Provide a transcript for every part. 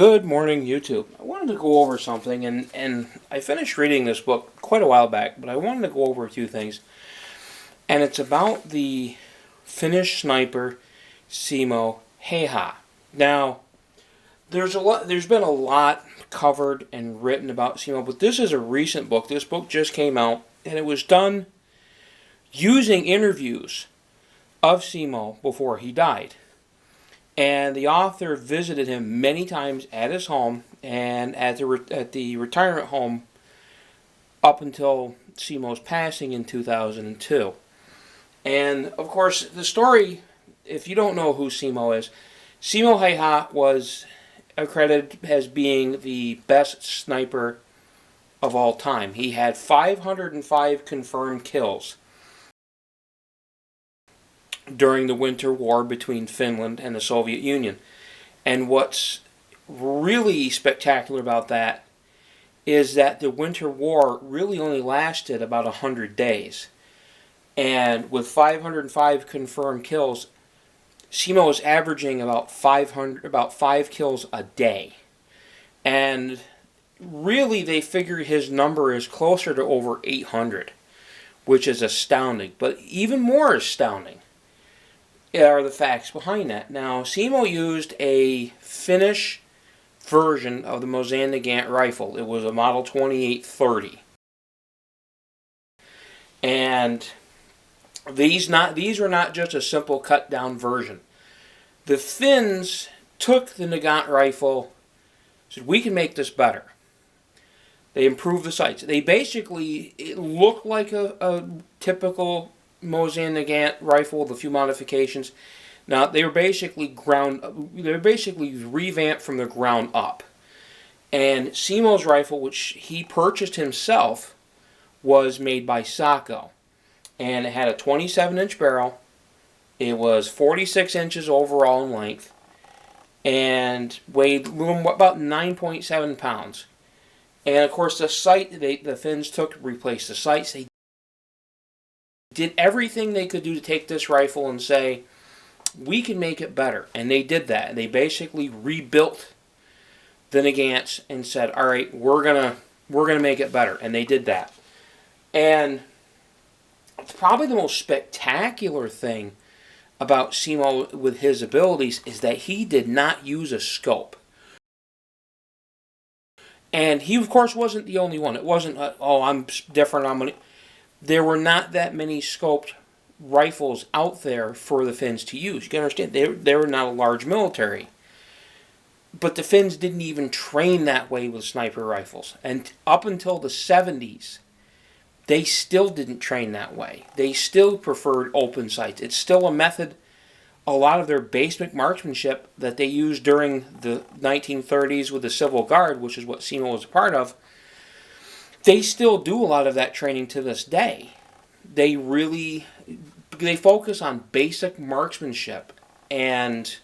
Good morning, YouTube. I wanted to go over something, and I finished reading this book quite a while back, but I wanted to go over a few things. And it's about the Finnish sniper, Simo Hayha. Now, there's been a lot covered and written about Simo, but this is a recent book. This book just came out, and it was done using interviews of Simo before he died. And the author visited him many times at his home and at the retirement home up until Simo's passing in 2002. And, of course, the story, if you don't know who Simo is, Simo Hayha was accredited as being the best sniper of all time. He had 505 confirmed kills during the Winter War between Finland and the Soviet Union. And what's really spectacular about that is that the Winter War really only lasted about 100 days. And with 505 confirmed kills, Simo was averaging about 5 kills a day. And really they figure his number is closer to over 800, which is astounding. But even more astounding are the facts behind that. Now, Simo used a Finnish version of the Mosin-Nagant rifle. It was a model 2830. And these were not just a simple cut-down version. The Finns took the Nagant rifle, said, we can make this better. They improved the sights. It looked like a typical Mosin-Nagant rifle with a few modifications. Now they were basically revamped from the ground up. And Simo's rifle, which he purchased himself, was made by Sako, and it had a 27-inch barrel. It was 46 inches overall in length, and weighed about 9.7 pounds. And of course, the sight the Finns took to replace the sights. They did everything they could do to take this rifle and say, we can make it better. And they did that. They basically rebuilt the Nagants and said, all right, we're gonna make it better. And they did that. And probably the most spectacular thing about Simo with his abilities is that he did not use a scope. And he, of course, wasn't the only one. It wasn't, I'm different, There were not that many scoped rifles out there for the Finns to use. You can understand, they were not a large military. But the Finns didn't even train that way with sniper rifles. And up until the 70s, they still didn't train that way. They still preferred open sights. It's still a method, a lot of their basic marksmanship that they used during the 1930s with the Civil Guard, which is what Simo was a part of. They still do a lot of that training to this day. They focus on basic marksmanship. And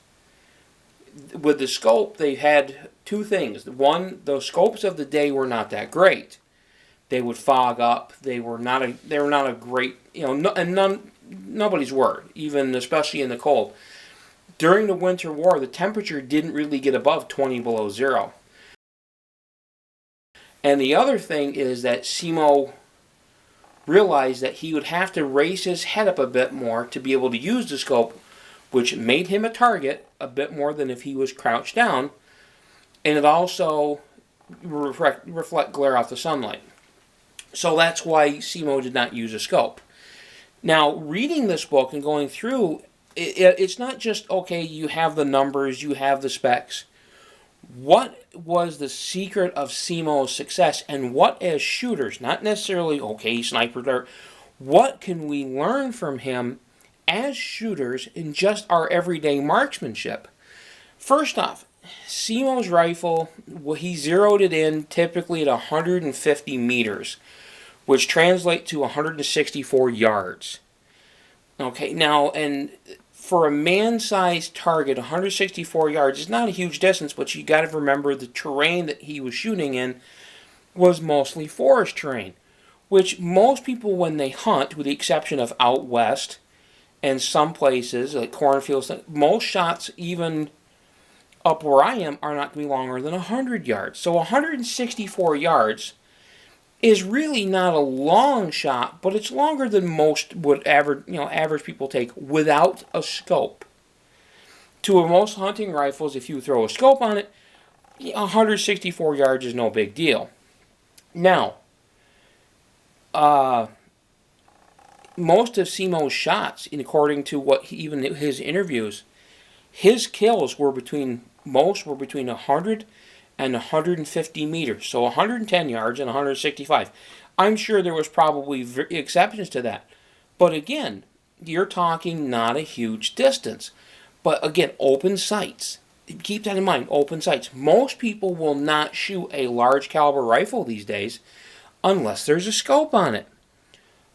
with the scope, they had two things. One, the scopes of the day were not that great. They would fog up. They were not a great, nobody's were, even especially in the cold. During the Winter War, the temperature didn't really get above 20 below zero. And the other thing is that Simo realized that he would have to raise his head up a bit more to be able to use the scope, which made him a target a bit more than if he was crouched down. And it also reflect glare off the sunlight. So that's why Simo did not use a scope. Now, reading this book and going through, it's not just, okay, you have the numbers, you have the specs. What was the secret of Simo's success, and what as shooters, not necessarily, okay, sniper, what can we learn from him as shooters in just our everyday marksmanship? First off, Simo's rifle, he zeroed it in typically at 150 meters, which translates to 164 yards. Okay, now, and for a man-sized target, 164 yards is not a huge distance, but you got to remember the terrain that he was shooting in was mostly forest terrain, which most people, when they hunt, with the exception of out west and some places like cornfields, most shots, even up where I am are not going to be longer than 100 yards. So 164 yards is really not a long shot, but it's longer than most would average people take without a scope. To most hunting rifles, if you throw a scope on it, 164 yards is no big deal. Now, most of Simo's shots, according to even his interviews, his kills were between 100 and 150 meters, so 110 yards and 165. I'm sure there was probably exceptions to that, but again, you're talking not a huge distance. But again, open sights. Keep that in mind, open sights. Most people will not shoot a large caliber rifle these days unless there's a scope on it.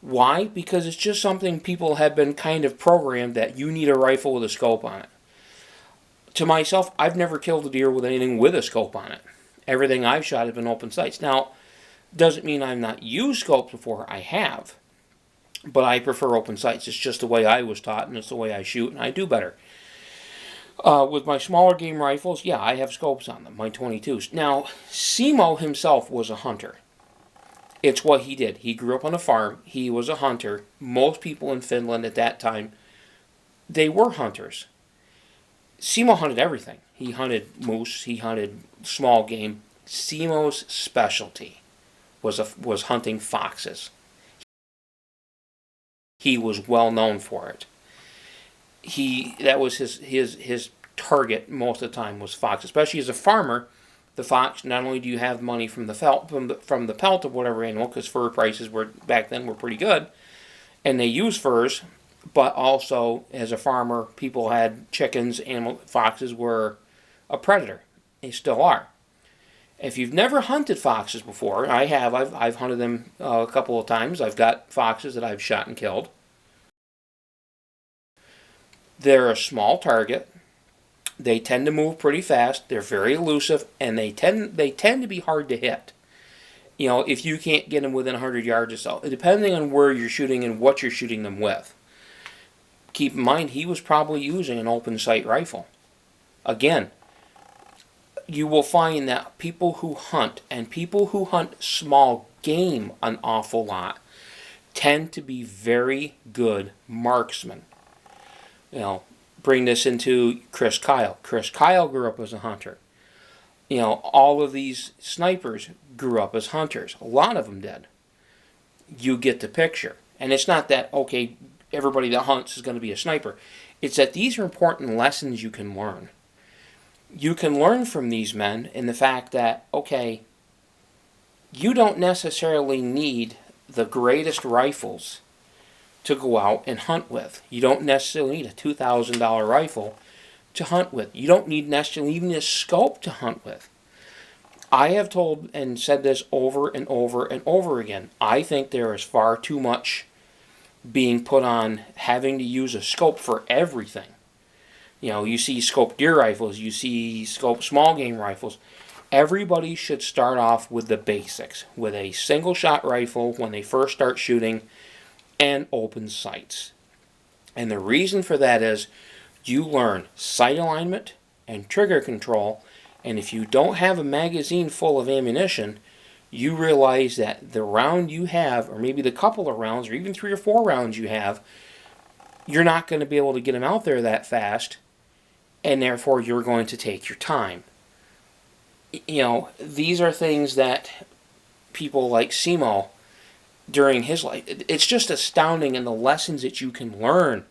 Why? Because it's just something people have been kind of programmed that you need a rifle with a scope on it. To myself, I've never killed a deer with anything with a scope on it. Everything I've shot has been open sights. Now, doesn't mean I've not used scopes before. I have. But I prefer open sights. It's just the way I was taught, and it's the way I shoot, and I do better. With my smaller game rifles, yeah, I have scopes on them, my 22s. Now, Simo himself was a hunter. It's what he did. He grew up on a farm. He was a hunter. Most people in Finland at that time, they were hunters. Simo hunted everything. He hunted moose. He hunted small game. Simo's specialty was hunting foxes. He was well known for it. That was his target most of the time was fox. Especially as a farmer, the fox. Not only do you have money from the pelt of whatever animal, because fur prices back then were pretty good, and they used furs. But also, as a farmer, people had chickens. Foxes were a predator. They still are. If you've never hunted foxes before, I have. I've hunted them a couple of times. I've got foxes that I've shot and killed. They're a small target. They tend to move pretty fast. They're very elusive, and they tend to be hard to hit. If you can't get them within 100 yards or so, depending on where you're shooting and what you're shooting them with. Keep in mind, he was probably using an open sight rifle. Again, you will find that people who hunt, and people who hunt small game an awful lot, tend to be very good marksmen. Bring this into Chris Kyle. Chris Kyle grew up as a hunter. All of these snipers grew up as hunters. A lot of them did. You get the picture. And it's not that, okay, everybody that hunts is going to be a sniper. It's that these are important lessons you can learn. You can learn from these men in the fact that, okay, you don't necessarily need the greatest rifles to go out and hunt with. You don't necessarily need a $2,000 rifle to hunt with. You don't need necessarily even a scope to hunt with. I have told and said this over and over and over again. I think there is far too much being put on having to use a scope for everything. You see scoped deer rifles, you see scoped small game rifles. Everybody should start off with the basics, with a single shot rifle when they first start shooting, and open sights. And the reason for that is you learn sight alignment and trigger control, and if you don't have a magazine full of ammunition, you realize that the round you have, or maybe the couple of rounds, or even 3 or 4 rounds you have, you're not going to be able to get them out there that fast, and therefore you're going to take your time. These are things that people like Simo, during his life, it's just astounding in the lessons that you can learn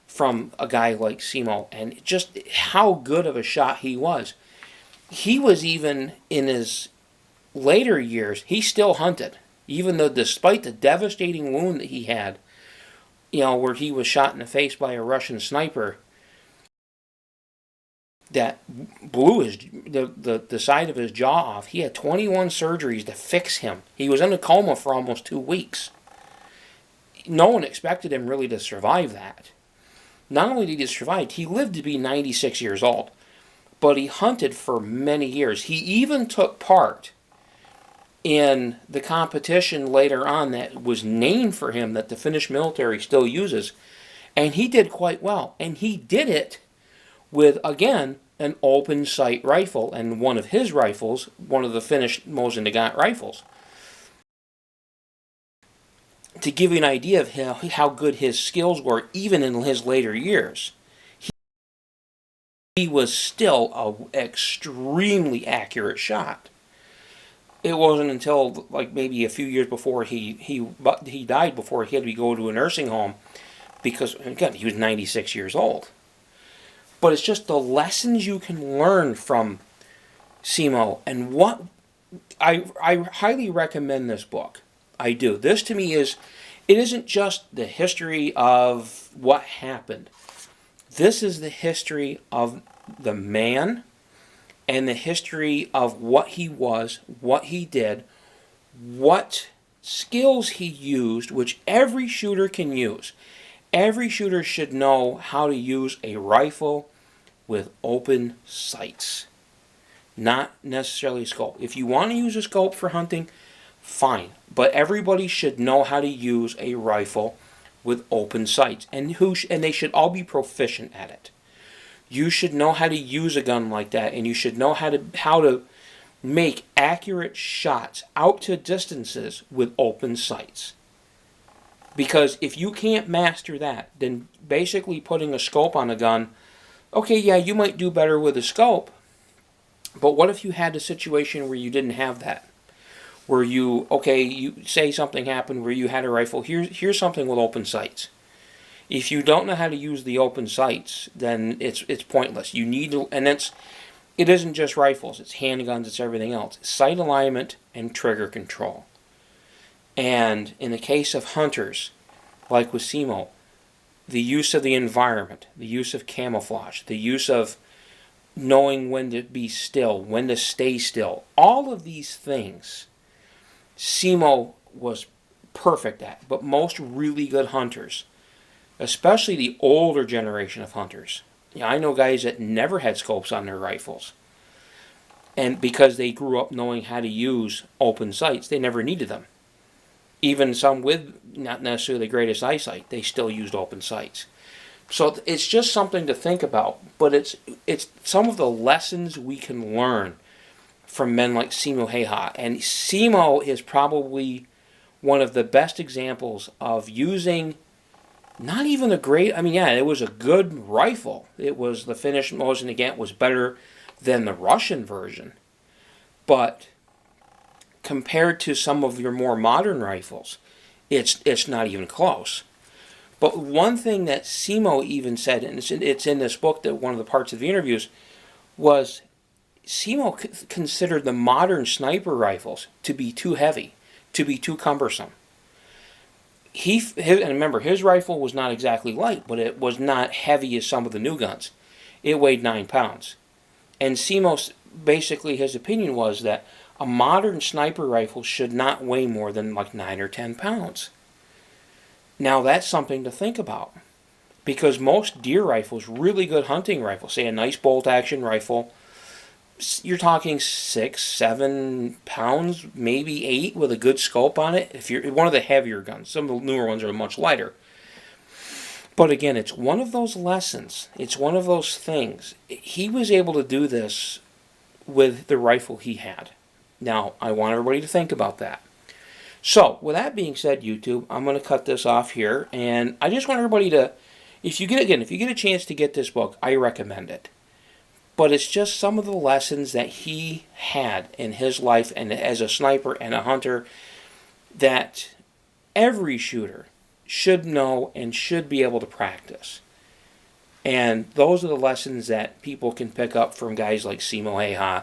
from a guy like Simo, and just how good of a shot he was. He was even in his later years, he still hunted, even though despite the devastating wound that he had, where he was shot in the face by a Russian sniper that blew the side of his jaw off. He had 21 surgeries to fix him. He was in a coma for almost 2 weeks. No one expected him really to survive that. Not only did he survive, he lived to be 96 years old, but he hunted for many years. He even took part in the competition later on that was named for him that the Finnish military still uses, and he did quite well. And he did it with, again, an open sight rifle, and one of his rifles, one of the Finnish Mosin-Nagant rifles. To give you an idea of how good his skills were, even in his later years, he was still an extremely accurate shot. It wasn't until like maybe a few years before he died before he had to go to a nursing home, because again he was 96 years old. But it's just the lessons you can learn from Simo, and what I highly recommend this book. I do. This to me it isn't just the history of what happened. This is the history of the man and the history of what he was, what he did, what skills he used, which every shooter can use. Every shooter should know how to use a rifle with open sights, not necessarily a scope. If you want to use a scope for hunting, fine, but everybody should know how to use a rifle with open sights, and they should all be proficient at it. You should know how to use a gun like that, and you should know how to make accurate shots out to distances with open sights. Because if you can't master that, then basically putting a scope on a gun, okay, yeah, you might do better with a scope, but what if you had a situation where you didn't have that? Where you say something happened where you had a rifle, here's something with open sights. If you don't know how to use the open sights, then it's pointless. You need to, and it isn't just rifles, it's handguns, it's everything else. Sight alignment and trigger control. And in the case of hunters, like with Simo, the use of the environment, the use of camouflage, the use of knowing when to be still, when to stay still, all of these things Simo was perfect at. But most really good hunters, especially the older generation of hunters, I know guys that never had scopes on their rifles, and because they grew up knowing how to use open sights, they never needed them. Even some with not necessarily the greatest eyesight, they still used open sights. So it's just something to think about, but it's some of the lessons we can learn from men like Simo Hayha. And Simo is probably one of the best examples of using not even a great, it was a good rifle. It was the Finnish Mosin-Nagant was better than the Russian version. But compared to some of your more modern rifles, it's not even close. But one thing that Simo even said, and it's in this book, that one of the parts of the interviews, was Simo considered the modern sniper rifles to be too heavy, to be too cumbersome. And remember, his rifle was not exactly light, but it was not heavy as some of the new guns. It weighed 9 pounds. And Simo, basically his opinion was that a modern sniper rifle should not weigh more than like 9 or 10 pounds. Now that's something to think about, because most deer rifles, really good hunting rifles, say a nice bolt action rifle, you're talking 6, 7 pounds, maybe 8 with a good scope on it. If you're one of the heavier guns, some of the newer ones are much lighter. But again, it's one of those lessons. It's one of those things. He was able to do this with the rifle he had. Now, I want everybody to think about that. So, with that being said, YouTube, I'm going to cut this off here, and I just want everybody to, if you get a chance to get this book, I recommend it. But it's just some of the lessons that he had in his life and as a sniper and a hunter that every shooter should know and should be able to practice. And those are the lessons that people can pick up from guys like Simo Hayha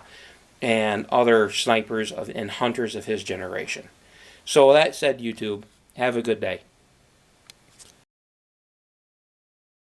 and other snipers and hunters of his generation. So with that said, YouTube, have a good day.